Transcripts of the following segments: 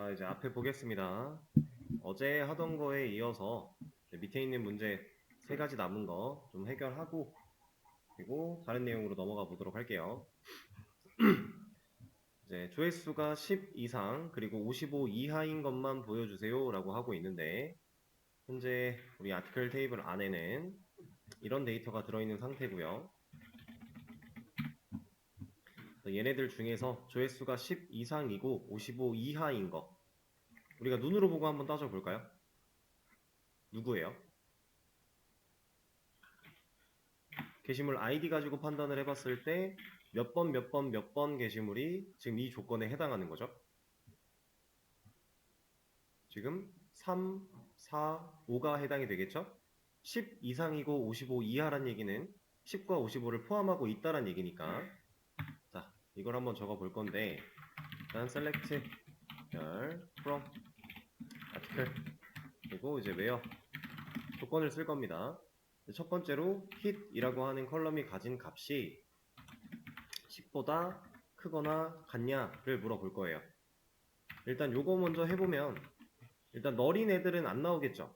자, 이제 앞에 보겠습니다. 어제 하던 거에 이어서 밑에 있는 문제 3가지 남은 거 좀 해결하고 그리고 다른 내용으로 넘어가 보도록 할게요. 이제 조회수가 10 이상 그리고 55 이하인 것만 보여주세요 라고 하고 있는데 현재 우리 아티클 테이블 안에는 이런 데이터가 들어있는 상태고요. 얘네들 중에서 조회수가 10 이상이고 55 이하인 거 우리가 눈으로 보고 한번 따져볼까요? 누구예요? 게시물 아이디 가지고 판단을 해봤을 때 몇 번 몇 번 몇 번 게시물이 지금 이 조건에 해당하는 거죠. 지금 3, 4, 5가 해당이 되겠죠. 10 이상이고 55 이하란 얘기는 10과 55를 포함하고 있다란 얘기니까 자, 이걸 한번 적어 볼 건데 일단 select from article 그리고 이제 where 조건을 쓸 겁니다. 첫 번째로 hit이라고 하는 컬럼이 가진 값이 10보다 크거나 같냐를 물어볼 거예요. 일단 요거 먼저 해보면 일단 너린 애들은 안 나오겠죠.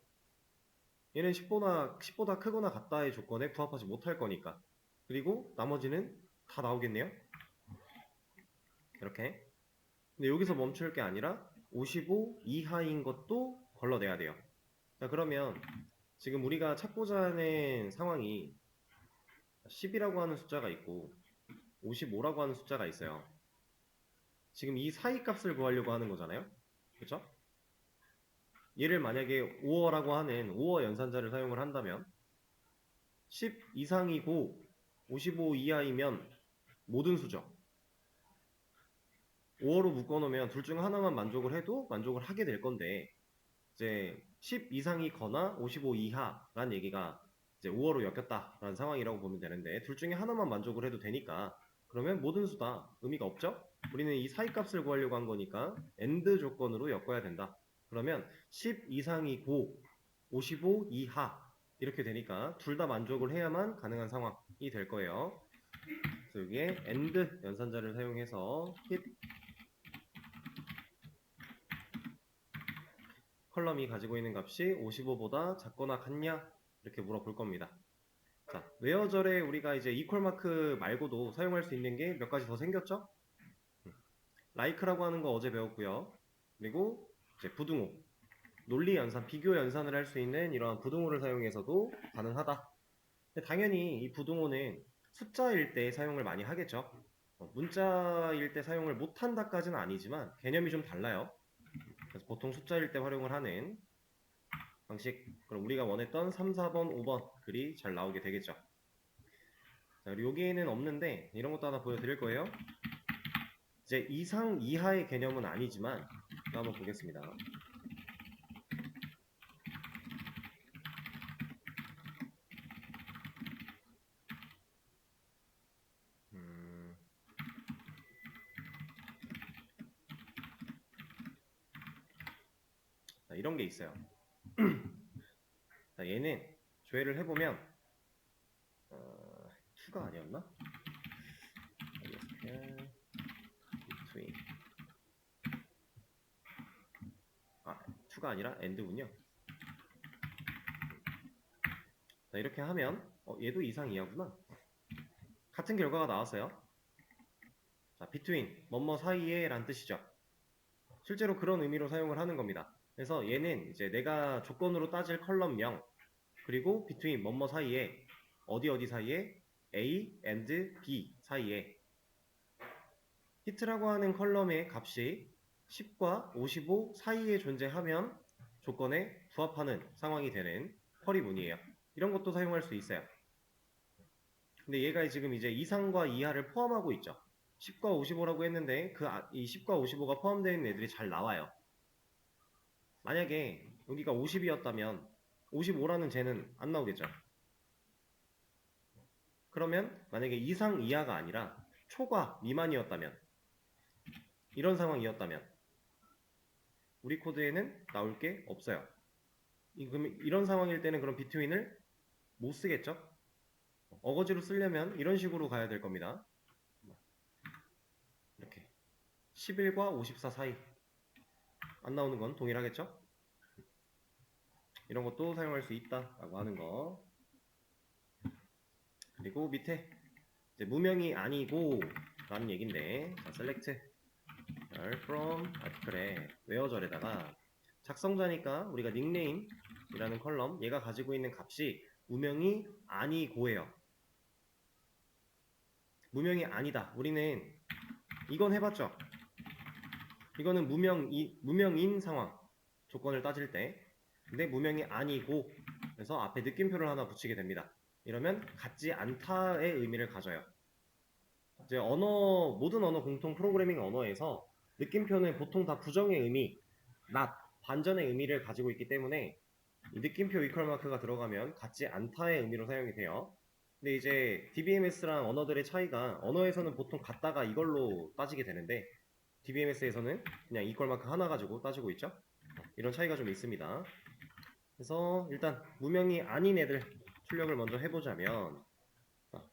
얘는 10보다 크거나 같다의 조건에 부합하지 못할 거니까. 그리고 나머지는 다 나오겠네요. 이렇게. 근데 여기서 멈출 게 아니라 55 이하인 것도 걸러내야 돼요. 자, 그러면 지금 우리가 찾고자 하는 상황이 10이라고 하는 숫자가 있고 55라고 하는 숫자가 있어요. 지금 이 사이 값을 구하려고 하는 거잖아요. 그쵸? 얘를 만약에 5어라고 하는 5어 연산자를 사용을 한다면 10 이상이고 55 이하이면 모든 수죠. 5어로 묶어놓으면 둘 중 하나만 만족을 해도 만족을 하게 될 건데 이제 10 이상이거나 55 이하라는 얘기가 이제 5어로 엮였다라는 상황이라고 보면 되는데 둘 중에 하나만 만족을 해도 되니까 그러면 모든 수다 의미가 없죠? 우리는 이 사이 값을 구하려고 한 거니까 AND 조건으로 엮어야 된다. 그러면 10 이상이고 55 이하 이렇게 되니까 둘 다 만족을 해야만 가능한 상황이 될 거예요. 그래서 여기에 AND 연산자를 사용해서 hit 컬럼이 가지고 있는 값이 55보다 작거나 같냐 이렇게 물어볼 겁니다. 자, 웨어절에 우리가 이제 이퀄 마크 말고도 사용할 수 있는 게 몇 가지 더 생겼죠? like라고 하는 거 어제 배웠고요. 그리고 이제 부등호, 논리 연산, 비교 연산을 할 수 있는 이러한 부등호를 사용해서도 가능하다. 근데 당연히 이 부등호는 숫자일 때 사용을 많이 하겠죠. 문자일 때 사용을 못한다까지는 아니지만 개념이 좀 달라요. 그래서 보통 숫자일 때 활용을 하는 방식, 그럼 우리가 원했던 3, 4번, 5번 글이 잘 나오게 되겠죠. 자, 그리고 여기에는 없는데 이런 것도 하나 보여드릴 거예요. 이제 이상, 이하의 개념은 아니지만 한번 보겠습니다. 자, 이런 게 있어요. 자, 얘는 조회를 해보면 2가 아니었나? between 2가 아니라 and군요. 자, 이렇게 하면 얘도 이상 이하구나. 같은 결과가 나왔어요. 자, between 뭐뭐 사이에 라는 뜻이죠. 실제로 그런 의미로 사용을 하는 겁니다. 그래서 얘는 이제 내가 조건으로 따질 컬럼명 그리고 between 뭐뭐 사이에 어디 어디 사이에 A and B 사이에 히트라고 하는 컬럼의 값이 10과 55 사이에 존재하면 조건에 부합하는 상황이 되는 쿼리문이에요. 이런 것도 사용할 수 있어요. 근데 얘가 지금 이제 이상과 이하를 포함하고 있죠. 10과 55라고 했는데 이 10과 55가 포함되어 있는 애들이 잘 나와요. 만약에 여기가 50이었다면 55라는 쟤는 안 나오겠죠. 그러면 만약에 이상 이하가 아니라 초과 미만이었다면 이런 상황이었다면 우리 코드에는 나올 게 없어요. 그럼 이런 상황일 때는 그럼 비트윈을 못 쓰겠죠? 어거지로 쓰려면 이런 식으로 가야 될 겁니다. 이렇게 11과 54 사이 안 나오는 건 동일하겠죠? 이런 것도 사용할 수 있다라고 하는 거. 그리고 밑에 이제 무명이 아니고 라는 얘긴데, 자, select from article에 where절에다가 작성자니까 우리가 닉네임이라는 컬럼, 얘가 가지고 있는 값이 무명이 아니고예요. 무명이 아니다. 우리는 이건 해봤죠? 이거는 무명인 상황 조건을 따질 때. 근데 무명이 아니고 그래서 앞에 느낌표를 하나 붙이게 됩니다. 이러면 같지 않다의 의미를 가져요. 이제 모든 언어 공통 프로그래밍 언어에서 느낌표는 보통 다 부정의 의미, not, 반전의 의미를 가지고 있기 때문에 이 느낌표 이퀄 마크가 들어가면 같지 않다의 의미로 사용이 돼요. 근데 이제 DBMS랑 언어들의 차이가, 언어에서는 보통 같다가 이걸로 따지게 되는데 DBMS에서는 그냥 이퀄 마크 하나 가지고 따지고 있죠. 이런 차이가 좀 있습니다. 그래서 일단 무명이 아닌 애들 출력을 먼저 해보자면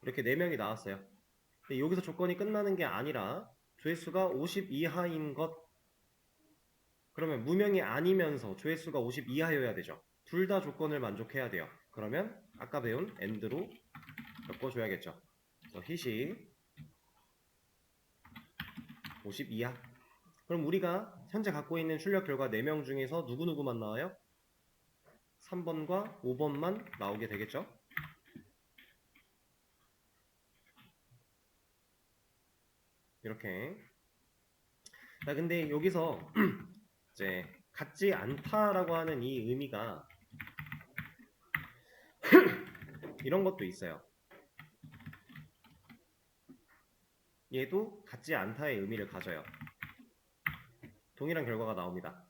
이렇게 4명이 나왔어요. 근데 여기서 조건이 끝나는 게 아니라 조회수가 50 이하인 것, 그러면 무명이 아니면서 조회수가 50 이하여야 되죠. 둘 다 조건을 만족해야 돼요. 그러면 아까 배운 AND로 엮어줘야겠죠. 그래서 hit이 50 이하. 그럼 우리가 현재 갖고 있는 출력 결과 4명 중에서 누구누구만 나와요? 3번과 5번만 나오게 되겠죠. 이렇게. 자, 근데 여기서 이제 같지 않다라고 하는 이 의미가 이런 것도 있어요. 얘도 같지 않다의 의미를 가져요. 동일한 결과가 나옵니다.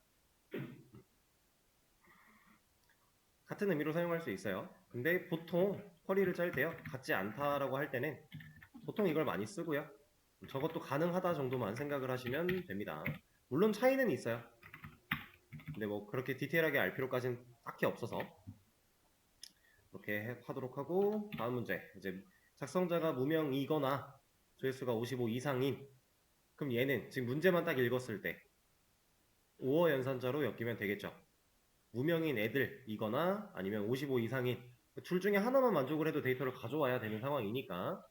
같은 의미로 사용할 수 있어요. 근데 보통 쿼리를 짤 때요, 같지 않다라고 할 때는 보통 이걸 많이 쓰고요. 저것도 가능하다 정도만 생각을 하시면 됩니다. 물론 차이는 있어요. 근데 뭐 그렇게 디테일하게 알 필요까지는 딱히 없어서 이렇게 하도록 하고, 다음 문제. 이제 작성자가 무명이거나 조회수가 55 이상인, 그럼 얘는 지금 문제만 딱 읽었을 때 5어 연산자로 엮이면 되겠죠. 무명인 애들이거나 아니면 55 이상인 둘 중에 하나만 만족을 해도 데이터를 가져와야 되는 상황이니까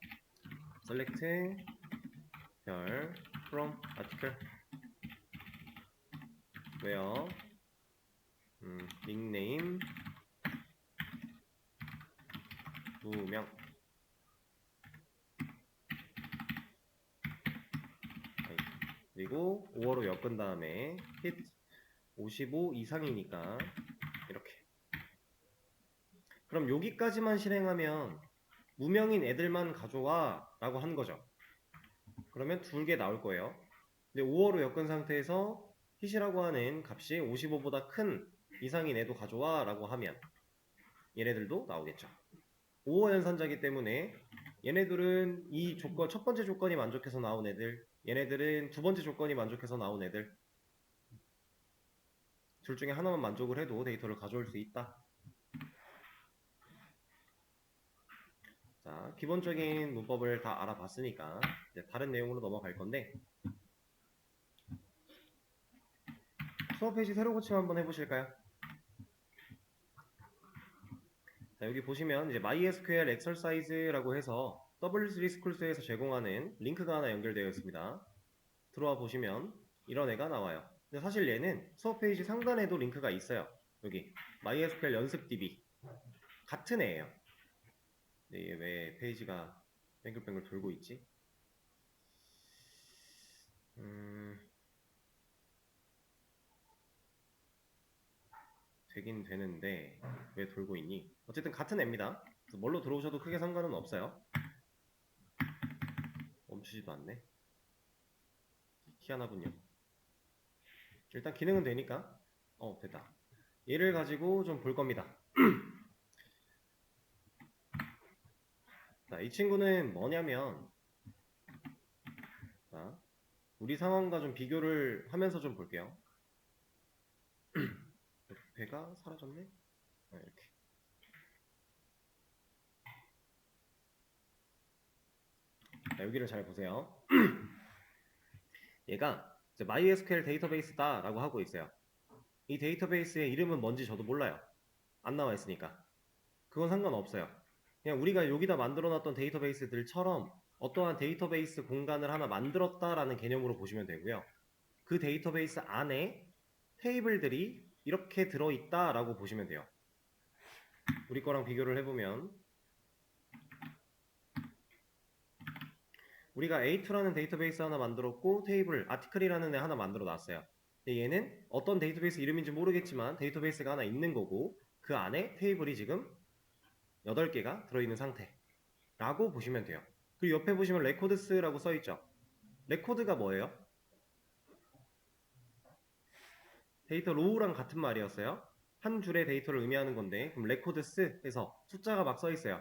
select 별 from article where 닉네임 무명, 그리고 5어로 엮은 다음에 hit 55 이상이니까 이렇게. 그럼 여기까지만 실행하면 무명인 애들만 가져와 라고 한 거죠. 그러면 2개 나올 거예요. 근데 5어로 엮은 상태에서 hit이라고 하는 값이 55보다 큰 이상인 애도 가져와 라고 하면 얘네들도 나오겠죠. 5어 연산자이기 때문에 얘네들은 이 조건, 첫 번째 조건이 만족해서 나온 애들, 얘네들은 두 번째 조건이 만족해서 나온 애들, 둘 중에 하나만 만족을 해도 데이터를 가져올 수 있다. 자, 기본적인 문법을 다 알아봤으니까 이제 다른 내용으로 넘어갈 건데, 수업 페이지 새로 고침 한번 해보실까요? 자, 여기 보시면 이제 MySQL Exercise라고 해서 W3 Schools-에서 제공하는 링크가 하나 연결되어 있습니다. 들어와 보시면 이런 애가 나와요. 근데 사실 얘는 수업 페이지 상단에도 링크가 있어요. 여기 MySQL 연습 DB 같은 애예요. 근데 얘 왜 페이지가 뱅글뱅글 돌고 있지? 되긴 되는데 왜 돌고 있니? 어쨌든 같은 애입니다. 뭘로 들어오셔도 크게 상관은 없어요. 멈추지도 않네. 희한하군요. 일단 기능은 되니까 됐다. 얘를 가지고 좀 볼 겁니다. 자, 이 친구는 뭐냐면, 자, 우리 상황과 좀 비교를 하면서 좀 볼게요. 배가 사라졌네? 이렇게. 자, 여기를 잘 보세요. 얘가 이제 MySQL 데이터베이스다 라고 하고 있어요. 이 데이터베이스의 이름은 뭔지 저도 몰라요. 안 나와 있으니까. 그건 상관없어요. 그냥 우리가 여기다 만들어놨던 데이터베이스들처럼 어떠한 데이터베이스 공간을 하나 만들었다라는 개념으로 보시면 되고요. 그 데이터베이스 안에 테이블들이 이렇게 들어있다라고 보시면 돼요. 우리 거랑 비교를 해보면 우리가 A2라는 데이터베이스 하나 만들었고 테이블, 아티클이라는 애 하나 만들어 놨어요. 근데 얘는 어떤 데이터베이스 이름인지 모르겠지만 데이터베이스가 하나 있는 거고 그 안에 테이블이 지금 8개가 들어있는 상태라고 보시면 돼요. 그리고 옆에 보시면 레코드스라고 써있죠. 레코드가 뭐예요? 데이터 로우랑 같은 말이었어요. 한 줄의 데이터를 의미하는 건데 그럼 레코드스 해서 숫자가 막 써있어요.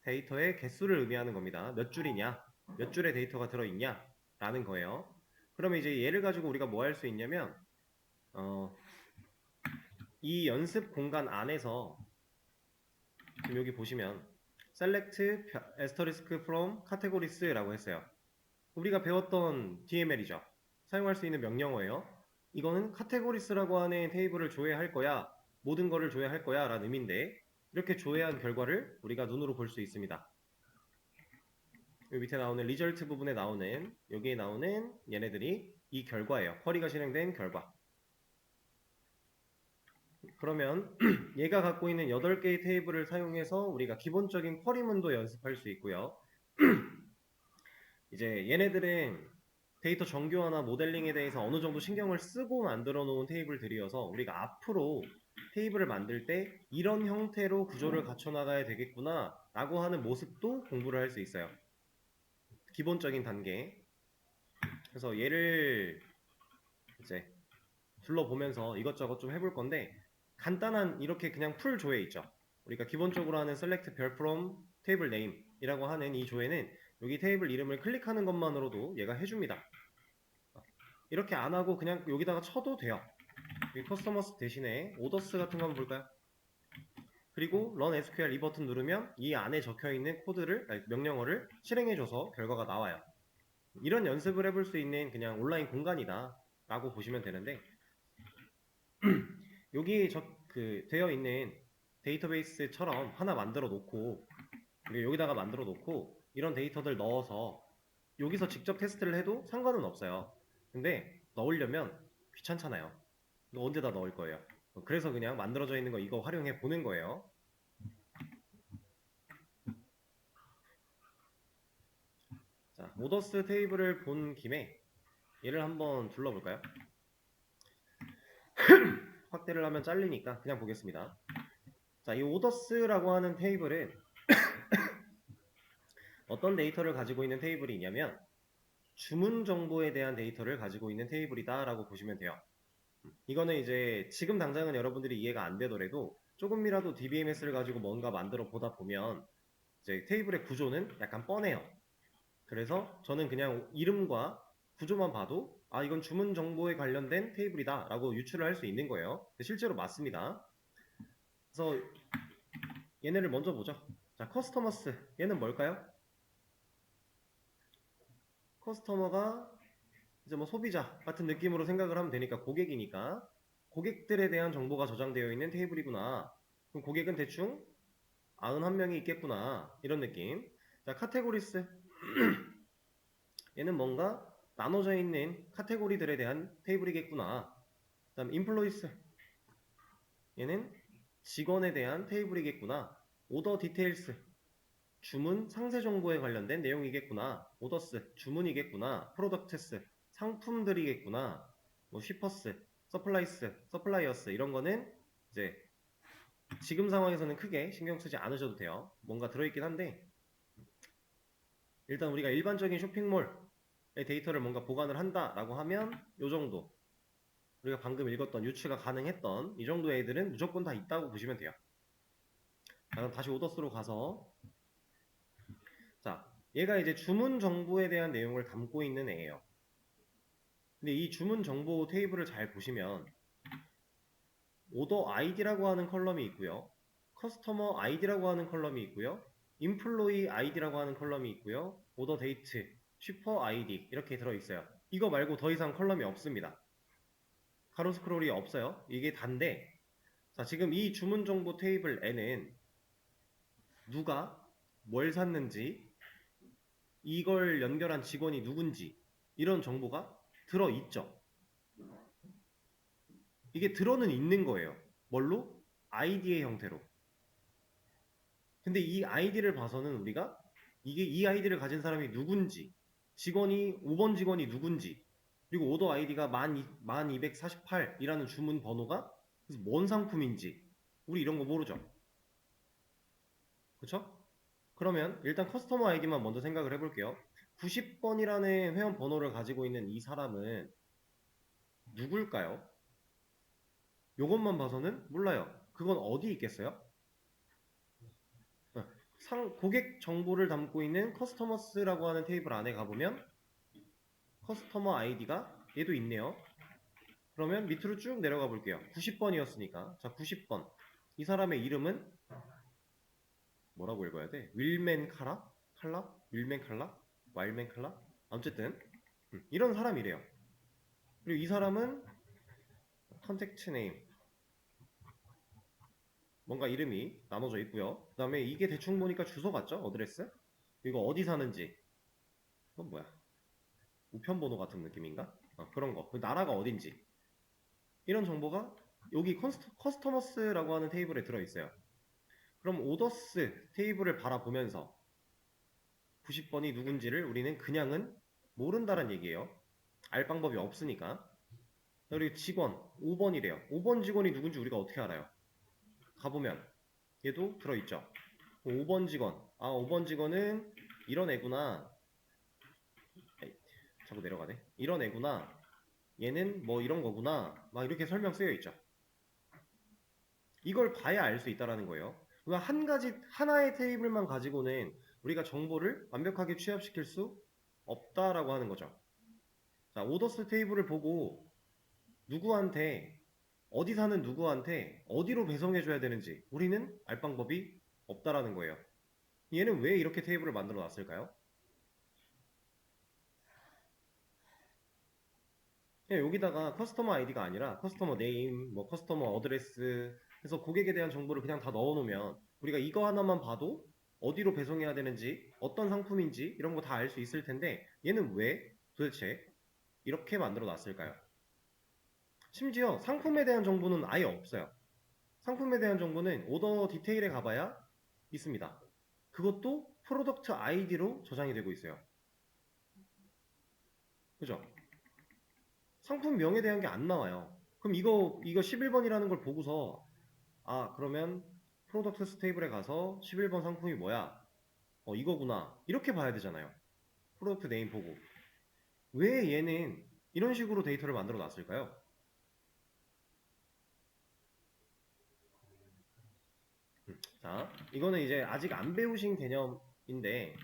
데이터의 개수를 의미하는 겁니다. 몇 줄이냐, 몇 줄의 데이터가 들어있냐 라는 거예요. 그러면 이제 얘를 가지고 우리가 뭐 할 수 있냐면 이 연습 공간 안에서 지금 여기 보시면 select asterisk from categories라고 했어요. 우리가 배웠던 DML이죠. 사용할 수 있는 명령어예요. 이거는 categories라고 하는 테이블을 조회할 거야, 모든 거를 조회할 거야 라는 의미인데 이렇게 조회한 결과를 우리가 눈으로 볼 수 있습니다. 여기 밑에 나오는 리절트 부분에 나오는 여기에 나오는 얘네들이 이 결과예요. 쿼리가 실행된 결과. 그러면 얘가 갖고 있는 8개의 테이블을 사용해서 우리가 기본적인 쿼리문도 연습할 수 있고요. 이제 얘네들은 데이터 정교화나 모델링에 대해서 어느 정도 신경을 쓰고 만들어 놓은 테이블들이어서 우리가 앞으로 테이블을 만들 때 이런 형태로 구조를 갖춰 나가야 되겠구나 라고 하는 모습도 공부를 할 수 있어요. 기본적인 단계. 그래서 얘를 이제 둘러보면서 이것저것 좀 해볼 건데 간단한 이렇게 그냥 풀 조회 있죠. 우리가 기본적으로 하는 select 별 from table name 이라고 하는 이 조회는 여기 테이블 이름을 클릭하는 것만으로도 얘가 해줍니다. 이렇게 안 하고 그냥 여기다가 쳐도 돼요. 여기 커스터머스 대신에 오더스 같은 거 한번 볼까요? 그리고 run SQL 이 버튼 누르면 이 안에 적혀있는 코드를, 명령어를 실행해줘서 결과가 나와요. 이런 연습을 해볼 수 있는 그냥 온라인 공간이다 라고 보시면 되는데 여기 되어 있는 데이터베이스처럼 하나 만들어 놓고 여기다가 만들어 놓고 이런 데이터들 넣어서 여기서 직접 테스트를 해도 상관은 없어요. 근데 넣으려면 귀찮잖아요. 이거 언제 다 넣을 거예요. 그래서 그냥 만들어져 있는 거 이거 활용해 보는 거예요. 자, 오더스 테이블을 본 김에 얘를 한번 둘러볼까요? 확대를 하면 잘리니까 그냥 보겠습니다. 자, 이 오더스라고 하는 테이블은 어떤 데이터를 가지고 있는 테이블이냐면 주문 정보에 대한 데이터를 가지고 있는 테이블이다 라고 보시면 돼요. 이거는 이제 지금 당장은 여러분들이 이해가 안 되더라도 조금이라도 DBMS를 가지고 뭔가 만들어 보다 보면 이제 테이블의 구조는 약간 뻔해요. 그래서 저는 그냥 이름과 구조만 봐도 아 이건 주문 정보에 관련된 테이블이다 라고 유추를 할 수 있는 거예요. 실제로 맞습니다. 그래서 얘네를 먼저 보죠. 자, 커스터머스 얘는 뭘까요? 커스터머가 이제 뭐 소비자 같은 느낌으로 생각을 하면 되니까 고객이니까 고객들에 대한 정보가 저장되어 있는 테이블이구나. 그럼 고객은 대충 91명이 있겠구나 이런 느낌. 자, 카테고리스 얘는 뭔가 나눠져 있는 카테고리들에 대한 테이블이겠구나. 그 다음 인플로이스 얘는 직원에 대한 테이블이겠구나. 오더 디테일스 주문 상세 정보에 관련된 내용이겠구나. 오더스 주문이겠구나. 프로덕트스 상품들이겠구나. 뭐 쉬퍼스 서플라이스 서플라이어스 이런 거는 이제 지금 상황에서는 크게 신경 쓰지 않으셔도 돼요. 뭔가 들어있긴 한데 일단 우리가 일반적인 쇼핑몰의 데이터를 뭔가 보관을 한다라고 하면 요 정도 우리가 방금 읽었던 유추가 가능했던 이 정도 애들은 무조건 다 있다고 보시면 돼요. 자, 그럼 다시 오더스로 가서 자, 얘가 이제 주문 정보에 대한 내용을 담고 있는 애예요. 근데 이 주문 정보 테이블을 잘 보시면 오더 아이디라고 하는 컬럼이 있고요. 커스터머 아이디라고 하는 컬럼이 있고요. 인플로이 아이디라고 하는 컬럼이 있고요. 오더 데이트, 슈퍼 아이디 이렇게 들어있어요. 이거 말고 더 이상 컬럼이 없습니다. 가로 스크롤이 없어요. 이게 단데, 자, 지금 이 주문 정보 테이블 N은 누가 뭘 샀는지, 이걸 연결한 직원이 누군지, 이런 정보가 들어있죠. 이게 들어는 있는 거예요. 뭘로? 아이디의 형태로. 근데 이 아이디를 봐서는 우리가 이게 이 아이디를 가진 사람이 누군지, 직원이 5번 직원이 누군지, 그리고 오더 아이디가 1248이라는 주문 번호가 그래서 뭔 상품인지 우리 이런 거 모르죠. 그쵸? 그러면 일단 커스터머 아이디만 먼저 생각을 해볼게요. 90번이라는 회원 번호를 가지고 있는 이 사람은 누굴까요? 요것만 봐서는 몰라요. 그건 어디 있겠어요? 고객 정보를 담고 있는 커스터머스라고 하는 테이블 안에 가보면 커스터머 아이디가 얘도 있네요. 그러면 밑으로 쭉 내려가 볼게요. 90번이었으니까. 자, 90번. 이 사람의 이름은 뭐라고 읽어야 돼? 윌맨 카라? 칼라? 윌맨 칼라? 와일맨 칼라? 어쨌든 이런 사람이래요. 그리고 이 사람은 컨택트 네임 뭔가 이름이 나눠져 있고요. 그 다음에 이게 대충 보니까 주소 같죠? 어드레스? 이거 어디 사는지 이건 뭐야? 우편번호 같은 느낌인가? 그런 거. 그 나라가 어딘지 이런 정보가 여기 커스터머스라고 하는 테이블에 들어있어요. 그럼 오더스 테이블을 바라보면서 90번이 누군지를 우리는 그냥은 모른다는 얘기예요. 알 방법이 없으니까. 그리고 직원 5번이래요. 5번 직원이 누군지 우리가 어떻게 알아요? 가보면 얘도 들어있죠. 5번 직원. 5번 직원은 이런 애구나. 자꾸 내려가네. 이런 애구나. 얘는 뭐 이런 거구나. 막 이렇게 설명 쓰여 있죠. 이걸 봐야 알 수 있다는 거예요. 하나의 테이블만 가지고는 우리가 정보를 완벽하게 취합시킬 수 없다라고 하는 거죠. 자, 오더스 테이블을 보고 누구한테 어디 사는 누구한테 어디로 배송해 줘야 되는지 우리는 알 방법이 없다라는 거예요. 얘는 왜 이렇게 테이블을 만들어 놨을까요? 여기다가 커스터머 아이디가 아니라 커스터머 네임, 뭐 커스터머 어드레스 해서 고객에 대한 정보를 그냥 다 넣어 놓으면 우리가 이거 하나만 봐도 어디로 배송해야 되는지 어떤 상품인지 이런 거 다 알 수 있을 텐데 얘는 왜 도대체 이렇게 만들어 놨을까요? 심지어 상품에 대한 정보는 아예 없어요. 상품에 대한 정보는 오더 디테일에 가봐야 있습니다. 그것도 프로덕트 아이디로 저장이 되고 있어요. 그죠? 상품명에 대한 게 안 나와요. 그럼 이거 11번이라는 걸 보고서 그러면 프로덕트 스테이블에 가서 11번 상품이 뭐야? 이거구나. 이렇게 봐야 되잖아요. 프로덕트 네임 보고. 왜 얘는 이런 식으로 데이터를 만들어 놨을까요? 자, 이거는 이제 아직 안 배우신 개념인데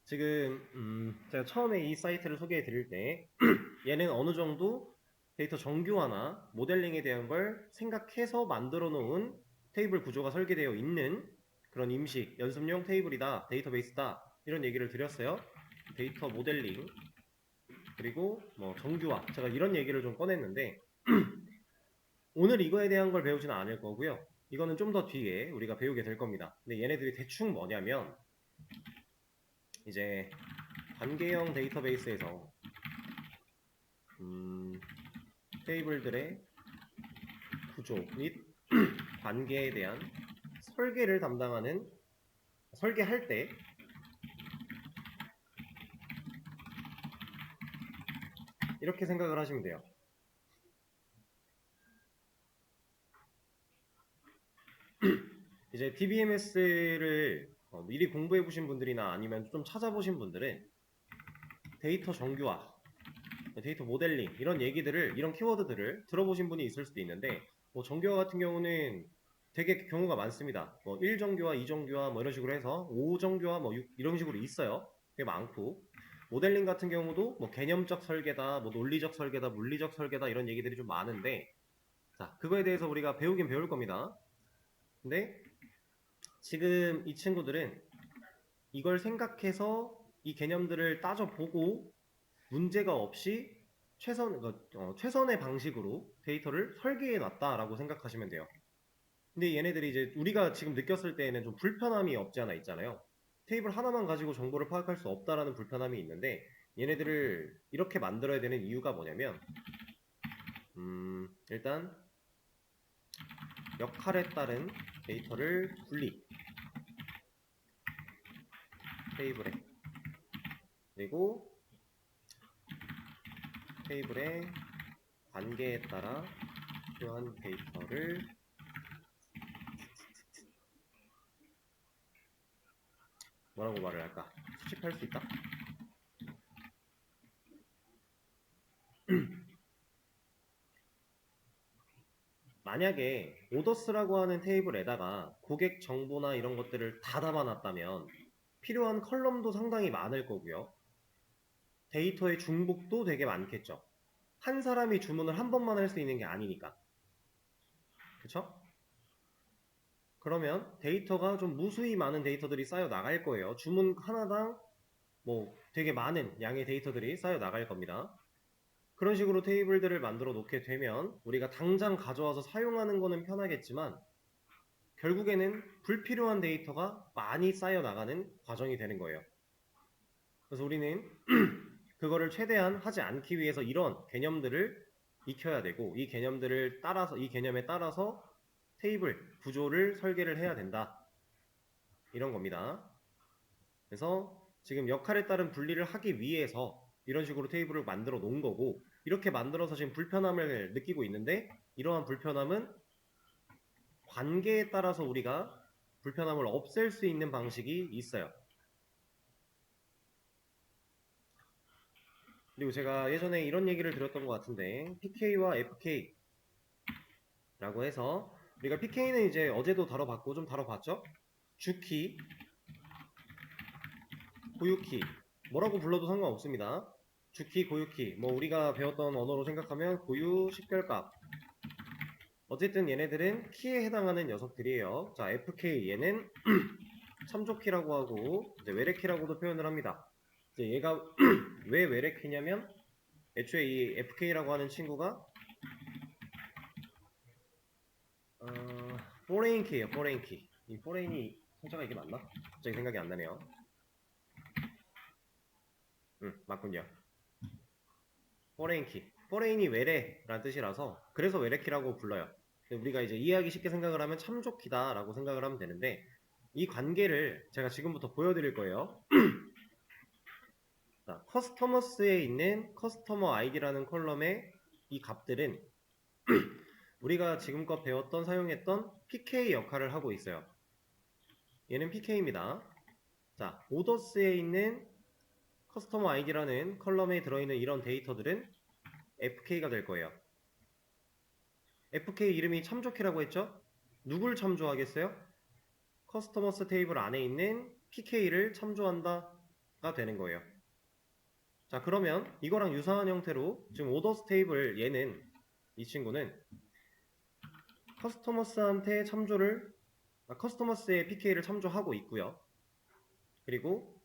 지금 제가 처음에 이 사이트를 소개해 드릴 때 얘는 어느 정도 데이터 정교화나 모델링에 대한 걸 생각해서 만들어 놓은 테이블 구조가 설계되어 있는 그런 임시 연습용 테이블이다, 데이터베이스다 이런 얘기를 드렸어요. 데이터 모델링 그리고 뭐 정교화 제가 이런 얘기를 좀 꺼냈는데 오늘 이거에 대한 걸 배우지는 않을 거고요. 이거는 좀 더 뒤에 우리가 배우게 될 겁니다. 근데 얘네들이 대충 뭐냐면 이제 관계형 데이터베이스에서 테이블들의 구조 및 관계에 대한 설계를 담당하는 설계할 때 이렇게 생각을 하시면 돼요. 이제 DBMS를 미리 공부해 보신 분들이나 아니면 좀 찾아보신 분들은 데이터 정교화, 데이터 모델링 이런 얘기들을 이런 키워드들을 들어보신 분이 있을 수도 있는데 뭐 정교화 같은 경우는 되게 경우가 많습니다. 뭐 1정교화, 2정교화 뭐 이런 식으로 해서 5정교화 뭐 이런 식으로 있어요. 꽤 많고 모델링 같은 경우도 뭐 개념적 설계다, 뭐 논리적 설계다, 물리적 설계다 이런 얘기들이 좀 많은데 자, 그거에 대해서 우리가 배우긴 배울 겁니다. 근데 지금 이 친구들은 이걸 생각해서 이 개념들을 따져보고 문제가 없이 최선의 방식으로 데이터를 설계해 놨다라고 생각하시면 돼요. 근데 얘네들이 이제 우리가 지금 느꼈을 때에는 좀 불편함이 없지 않아 있잖아요. 테이블 하나만 가지고 정보를 파악할 수 없다라는 불편함이 있는데 얘네들을 이렇게 만들어야 되는 이유가 뭐냐면 일단 역할에 따른 데이터를 분리 테이블에 그리고 테이블의 관계에 따라 필요한 데이터를 뭐라고 말을 할까? 수집할 수 있다? 만약에 오더스라고 하는 테이블에다가 고객 정보나 이런 것들을 다 담아놨다면 필요한 컬럼도 상당히 많을 거고요. 데이터의 중복도 되게 많겠죠. 한 사람이 주문을 한 번만 할 수 있는 게 아니니까. 그쵸? 그러면 데이터가 좀 무수히 많은 데이터들이 쌓여 나갈 거예요. 주문 하나당 뭐 되게 많은 양의 데이터들이 쌓여 나갈 겁니다. 그런 식으로 테이블들을 만들어 놓게 되면 우리가 당장 가져와서 사용하는 거는 편하겠지만 결국에는 불필요한 데이터가 많이 쌓여 나가는 과정이 되는 거예요. 그래서 우리는 그거를 최대한 하지 않기 위해서 이런 개념들을 익혀야 되고 이 개념에 따라서 테이블 구조를 설계를 해야 된다. 이런 겁니다. 그래서 지금 역할에 따른 분리를 하기 위해서 이런 식으로 테이블을 만들어 놓은 거고 이렇게 만들어서 지금 불편함을 느끼고 있는데 이러한 불편함은 관계에 따라서 우리가 불편함을 없앨 수 있는 방식이 있어요. 그리고 제가 예전에 이런 얘기를 들었던 것 같은데 PK와 FK라고 해서 우리가 PK는 이제 어제도 다뤄봤고 좀 다뤄봤죠? 주키, 고유키 뭐라고 불러도 상관없습니다. 주키, 고유키 뭐 우리가 배웠던 언어로 생각하면 고유, 식별값 어쨌든 얘네들은 키에 해당하는 녀석들이에요. 자, FK 얘는 참조키라고 하고 이제 외래키라고도 표현을 합니다. 이제 얘가 왜 외래키냐면 애초에 이 FK라고 하는 친구가 포레인 키예요. 포레인 키. 이 포레인이 성자가 이게 맞나? 갑자기 생각이 안 나네요. 맞군요. 포레인 키. 포레인이 외래라는 뜻이라서 그래서 외래키라고 불러요. 우리가 이제 이해하기 쉽게 생각을 하면 참조키다라고 생각을 하면 되는데 이 관계를 제가 지금부터 보여드릴 거예요. 자, 커스터머스에 있는 커스터머 아이디라는 컬럼의 이 값들은 우리가 지금껏 배웠던 사용했던 PK 역할을 하고 있어요. 얘는 PK입니다. 자, 오더스에 있는 커스터머 아이디라는 컬럼에 들어있는 이런 데이터들은 FK가 될 거예요. FK 이름이 참조키라고 했죠? 누굴 참조하겠어요? 커스터머스 테이블 안에 있는 PK를 참조한다가 되는 거예요. 자, 그러면 이거랑 유사한 형태로 지금 오더스 테이블 얘는 이 친구는 커스터머스의 PK를 참조하고 있고요. 그리고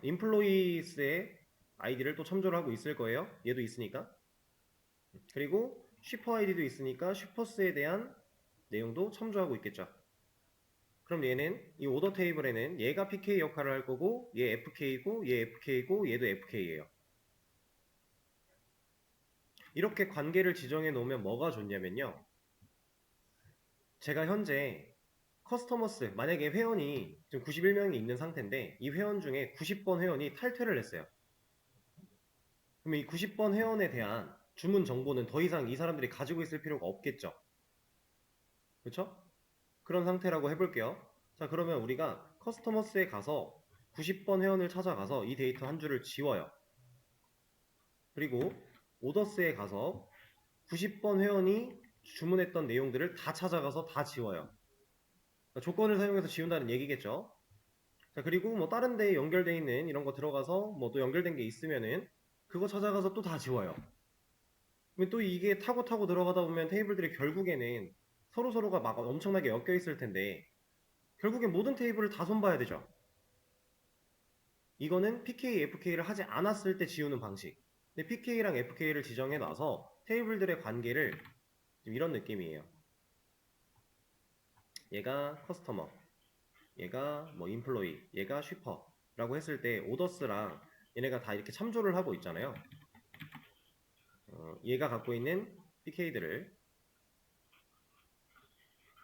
인플로이스의 아이디를 또 참조를 하고 있을 거예요. 얘도 있으니까. 그리고 슈퍼 아이디도 있으니까 슈퍼스에 대한 내용도 참조하고 있겠죠. 그럼 얘는 이 오더 테이블에는 얘가 PK 역할을 할 거고 얘 FK고 얘 FK고 얘도 FK예요. 이렇게 관계를 지정해 놓으면 뭐가 좋냐면요. 제가 현재 커스터머스 만약에 회원이 지금 91명이 있는 상태인데 이 회원 중에 90번 회원이 탈퇴를 했어요. 그럼 이 90번 회원에 대한 주문 정보는 더 이상 이 사람들이 가지고 있을 필요가 없겠죠. 그렇죠? 그런 상태라고 해볼게요. 자, 그러면 우리가 커스터머스에 가서 90번 회원을 찾아가서 이 데이터 한 줄을 지워요. 그리고 오더스에 가서 90번 회원이 주문했던 내용들을 다 찾아가서 다 지워요. 그러니까 조건을 사용해서 지운다는 얘기겠죠. 자, 그리고 뭐 다른 데에 연결되어 있는 이런 거 들어가서 뭐 또 연결된 게 있으면은 그거 찾아가서 또 다 지워요. 그러면 또 이게 타고 들어가다 보면 테이블들이 결국에는 서로가 막 엄청나게 엮여 있을 텐데 결국엔 모든 테이블을 다 손봐야 되죠. 이거는 PK, FK를 하지 않았을 때 지우는 방식. 근데 PK랑 FK를 지정해 놔서 테이블들의 관계를 좀 이런 느낌이에요. 얘가 커스터머, 얘가 뭐 인플로이, 얘가 쉬퍼라고 했을 때 오더스랑 얘네가 다 이렇게 참조를 하고 있잖아요. 얘가 갖고 있는 PK들을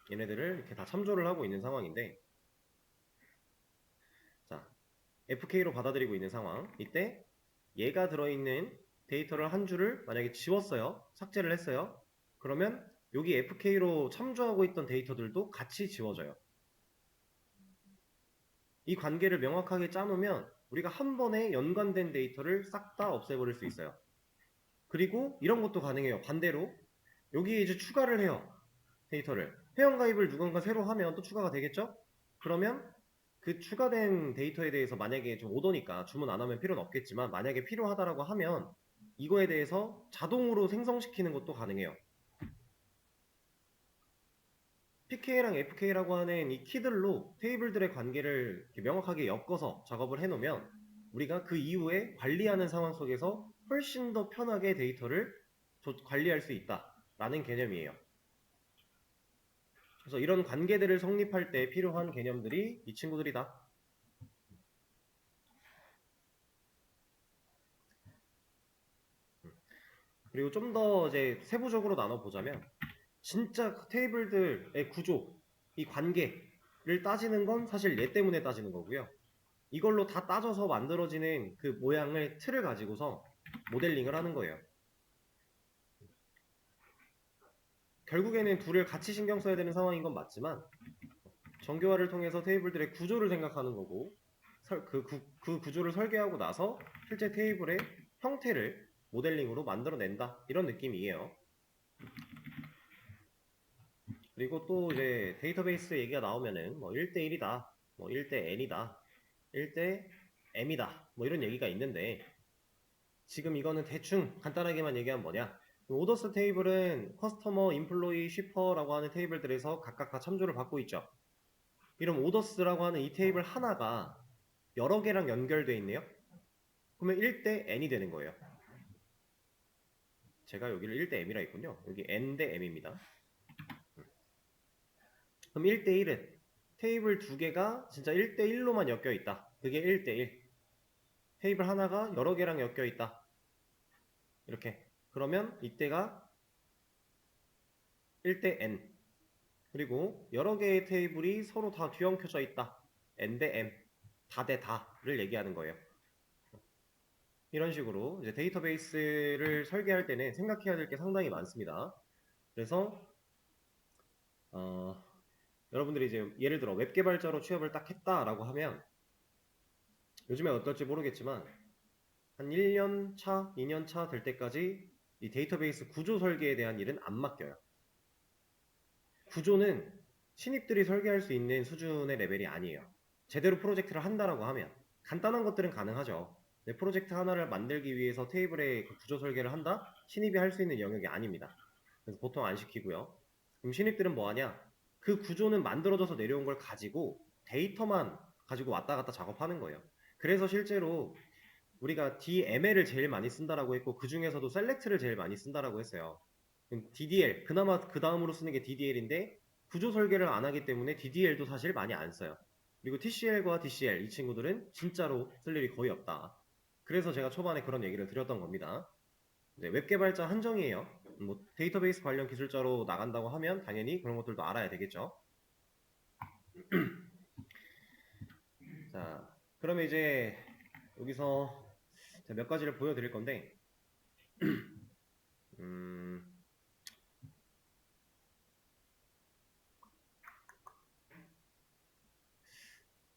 얘네들을 이렇게 다 참조를 하고 있는 상황인데, 자, FK로 받아들이고 있는 상황. 이때 얘가 들어있는 데이터를 한 줄을 만약에 지웠어요. 삭제를 했어요. 그러면 여기 FK로 참조하고 있던 데이터들도 같이 지워져요. 이 관계를 명확하게 짜놓으면 우리가 한 번에 연관된 데이터를 싹 다 없애버릴 수 있어요. 그리고 이런 것도 가능해요. 반대로 여기에 이제 추가를 해요. 데이터를. 회원가입을 누군가 새로 하면 또 추가가 되겠죠? 그러면 그 추가된 데이터에 대해서 만약에 좀 오더니까 주문 안 하면 필요는 없겠지만 만약에 필요하다라고 하면 이거에 대해서 자동으로 생성시키는 것도 가능해요. PK랑 FK라고 하는 이 키들로 테이블들의 관계를 명확하게 엮어서 작업을 해놓으면 우리가 그 이후에 관리하는 상황 속에서 훨씬 더 편하게 데이터를 관리할 수 있다라는 개념이에요. 그래서 이런 관계들을 성립할 때 필요한 개념들이 이 친구들이다. 그리고 좀 더 이제 세부적으로 나눠보자면 진짜 테이블들의 구조, 이 관계를 따지는 건 사실 얘 때문에 따지는 거고요. 이걸로 다 따져서 만들어지는 그 모양을 틀을 가지고서 모델링을 하는 거예요. 결국에는 둘을 같이 신경 써야 되는 상황인 건 맞지만 정교화를 통해서 테이블들의 구조를 생각하는 거고 그 구조를 설계하고 나서 실제 테이블의 형태를 모델링으로 만들어낸다 이런 느낌이에요. 그리고 또 이제 데이터베이스 얘기가 나오면은 뭐 1대1이다, 뭐 1대 n이다, 1대 m이다, 뭐 이런 얘기가 있는데 지금 이거는 대충 간단하게만 얘기하면 뭐냐? 오더스 테이블은 커스터머, 인플로이, 쉬퍼라고 하는 테이블들에서 각각 다 참조를 받고 있죠. 이런 오더스라고 하는 이 테이블 하나가 여러 개랑 연결되어 있네요. 그러면 1대 n이 되는 거예요. 제가 여기를 1대 m이라 했군요. 여기 n 대 m입니다. 그럼 1대1은 테이블 두 개가 진짜 1대1로만 엮여 있다. 그게 1대1. 테이블 하나가 여러 개랑 엮여 있다. 이렇게. 그러면 이때가 1대 n. 그리고 여러 개의 테이블이 서로 다 뒤엉켜져 있다. n 대 m. 다 대 다를 얘기하는 거예요. 이런 식으로 이제 데이터베이스를 설계할 때는 생각해야 될 게 상당히 많습니다. 그래서 여러분들이 이제 예를 들어 웹 개발자로 취업을 딱 했다라고 하면 요즘에 어떨지 모르겠지만 한 1년 차, 2년 차 될 때까지 이 데이터베이스 구조 설계에 대한 일은 안 맡겨요. 구조는 신입들이 설계할 수 있는 수준의 레벨이 아니에요. 제대로 프로젝트를 한다라고 하면 간단한 것들은 가능하죠. 내 프로젝트 하나를 만들기 위해서 테이블의 구조 설계를 한다? 신입이 할 수 있는 영역이 아닙니다. 그래서 보통 안 시키고요. 그럼 신입들은 뭐 하냐? 그 구조는 만들어져서 내려온 걸 가지고 데이터만 가지고 왔다 갔다 작업하는 거예요. 그래서 실제로 우리가 DML을 제일 많이 쓴다라고 했고 그 중에서도 셀렉트를 제일 많이 쓴다라고 했어요. DDL, 그나마 그 다음으로 쓰는 게 DDL인데 구조 설계를 안 하기 때문에 DDL도 사실 많이 안 써요. 그리고 TCL과 DCL 이 친구들은 진짜로 쓸 일이 거의 없다. 그래서 제가 초반에 그런 얘기를 드렸던 겁니다. 웹 개발자 한정이에요. 뭐 데이터베이스 관련 기술자로 나간다고 하면 당연히 그런 것들도 알아야 되겠죠. 자, 그러면 이제 여기서 몇 가지를 보여드릴 건데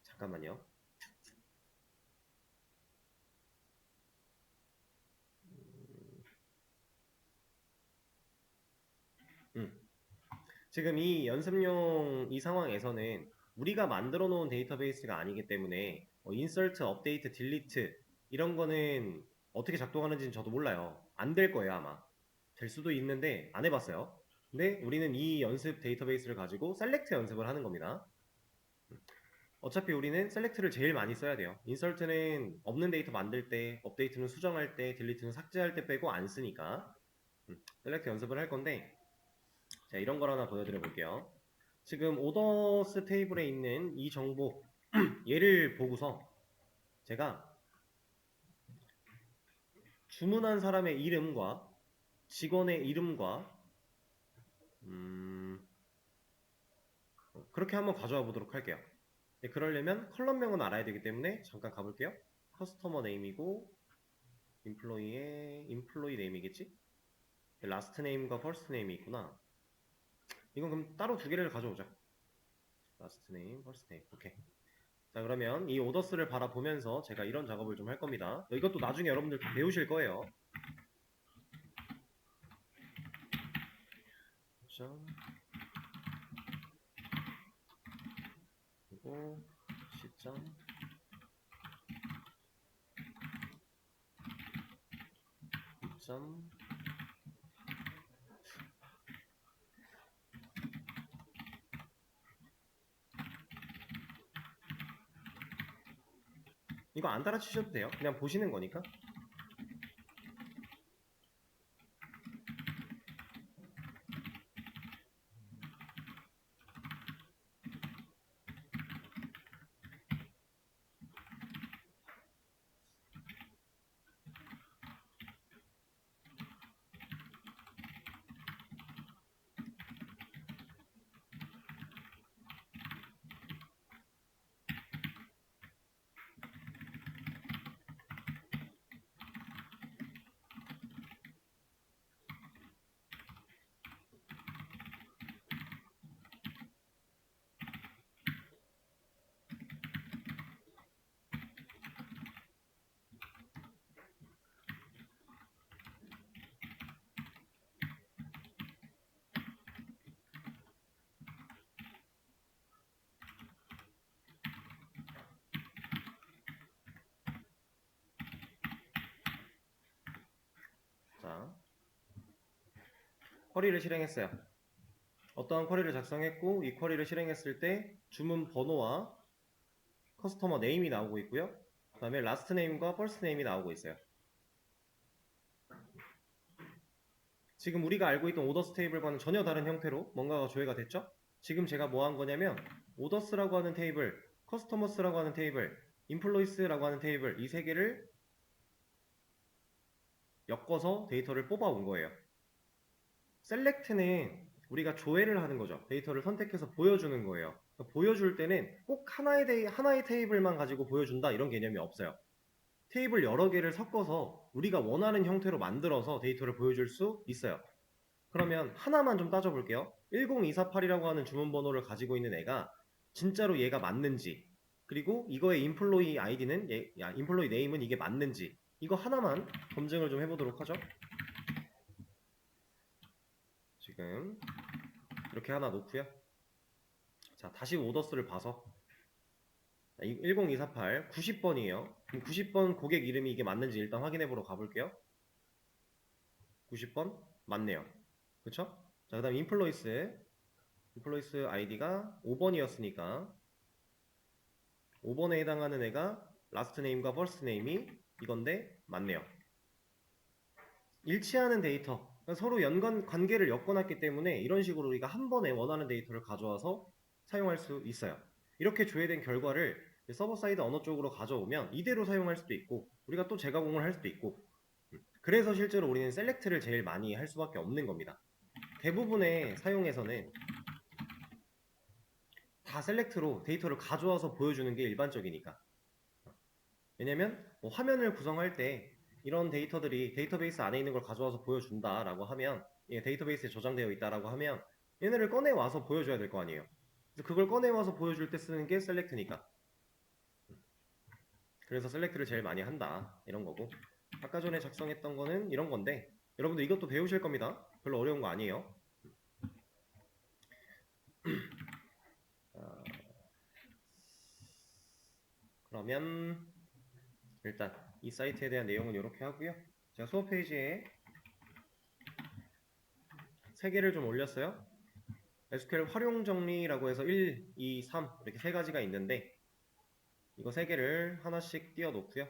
잠깐만요. 지금 이 연습용 이 상황에서는 우리가 만들어 놓은 데이터베이스가 아니기 때문에 인서트, 업데이트, 딜리트 이런 거는 어떻게 작동하는지는 저도 몰라요. 안 될 거예요 아마. 될 수도 있는데 안 해봤어요. 근데 우리는 이 연습 데이터베이스를 가지고 셀렉트 연습을 하는 겁니다. 어차피 우리는 셀렉트를 제일 많이 써야 돼요. 인설트는 없는 데이터 만들 때, 업데이트는 수정할 때, 딜리트는 삭제할 때 빼고 안 쓰니까 셀렉트 연습을 할 건데, 자, 이런 걸 하나 보여드려 볼게요. 지금 오더스 테이블에 있는 이 정보 얘를 보고서 제가 주문한 사람의 이름과 직원의 이름과 그렇게 한번 가져와 보도록 할게요. 네, 그러려면 컬럼명은 알아야 되기 때문에 잠깐 가볼게요. 커스터머 네임이고 인플로이 네임이겠지? 라스트 네임과 퍼스트 네임이 있구나. 이건 그럼 따로 두 개를 가져오자. 라스트 네임, 퍼스트 네임. 오케이. 자, 그러면 이 오더스를 바라보면서 제가 이런 작업을 좀 할 겁니다. 이것도 나중에 여러분들 다 배우실 거예요. 그리고 시점 점 이거 안 따라치셔도 돼요. 그냥 보시는 거니까. 자, 쿼리를 실행했어요. 어떠한 쿼리를 작성했고 이 쿼리를 실행했을 때 주문 번호와 커스터머 네임이 나오고 있고요. 그 다음에 라스트 네임과 퍼스트 네임이 나오고 있어요. 지금 우리가 알고 있던 오더스 테이블과는 전혀 다른 형태로 뭔가가 조회가 됐죠? 지금 제가 뭐 한 거냐면 오더스라고 하는 테이블, 커스터머스라고 하는 테이블, 인플로이스라고 하는 테이블 이 세 개를 엮어서 데이터를 뽑아온 거예요. 셀렉트는 우리가 조회를 하는 거죠. 데이터를 선택해서 보여주는 거예요. 보여줄 때는 꼭 하나의 테이블만 가지고 보여준다 이런 개념이 없어요. 테이블 여러 개를 섞어서 우리가 원하는 형태로 만들어서 데이터를 보여줄 수 있어요. 그러면 하나만 좀 따져볼게요. 10248이라고 하는 주문번호를 가지고 있는 애가 진짜로 얘가 맞는지, 그리고 이거의 인플로이 아이디는 인플로이 네임은 이게 맞는지, 이거 하나만 검증을 좀 해보도록 하죠. 지금 이렇게 하나 놓고요. 자, 다시 오더스를 봐서 10248 90번이에요. 그럼 90번 고객 이름이 이게 맞는지 일단 확인해 보러 가볼게요. 90번 맞네요. 그쵸? 자, 그 다음 인플로이스 아이디가 5번이었으니까 5번에 해당하는 애가 라스트 네임과 퍼스트 네임이 이건데 맞네요. 일치하는 데이터, 그러니까 서로 연관 관계를 엮어놨기 때문에 이런 식으로 우리가 한 번에 원하는 데이터를 가져와서 사용할 수 있어요. 이렇게 조회된 결과를 서버 사이드 언어 쪽으로 가져오면 이대로 사용할 수도 있고 우리가 또 재가공을 할 수도 있고, 그래서 실제로 우리는 셀렉트를 제일 많이 할 수밖에 없는 겁니다. 대부분의 사용에서는 다 셀렉트로 데이터를 가져와서 보여주는 게 일반적이니까. 왜냐면 뭐 화면을 구성할 때 이런 데이터들이 데이터베이스 안에 있는 걸 가져와서 보여준다라고 하면, 데이터베이스에 저장되어 있다라고 하면 얘네를 꺼내와서 보여줘야 될 거 아니에요. 그래서 그걸 꺼내와서 보여줄 때 쓰는 게 셀렉트니까. 그래서 셀렉트를 제일 많이 한다 이런 거고, 아까 전에 작성했던 거는 이런 건데 여러분들 이것도 배우실 겁니다. 별로 어려운 거 아니에요. 그러면 일단 이 사이트에 대한 내용은 이렇게 하고요. 제가 수업 페이지에 3개를 좀 올렸어요. SQL 활용 정리라고 해서 1, 2, 3 이렇게 3가지가 있는데 이거 세 개를 하나씩 띄워 놓고요.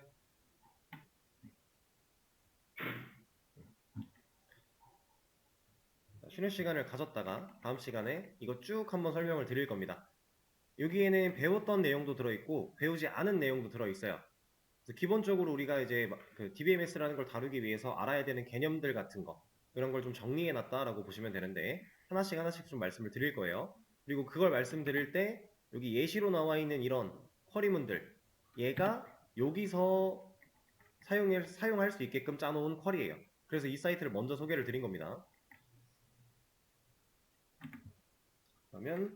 쉬는 시간을 가졌다가 다음 시간에 이거 쭉 한번 설명을 드릴 겁니다. 여기에는 배웠던 내용도 들어있고 배우지 않은 내용도 들어있어요. 그래서 기본적으로 우리가 이제 그 DBMS라는 걸 다루기 위해서 알아야 되는 개념들 같은 거 이런 걸 좀 정리해 놨다라고 보시면 되는데 하나씩 하나씩 좀 말씀을 드릴 거예요. 그리고 그걸 말씀드릴 때 여기 예시로 나와 있는 이런 쿼리문들 얘가 여기서 사용할 수 있게끔 짜놓은 쿼리예요. 그래서 이 사이트를 먼저 소개를 드린 겁니다. 그러면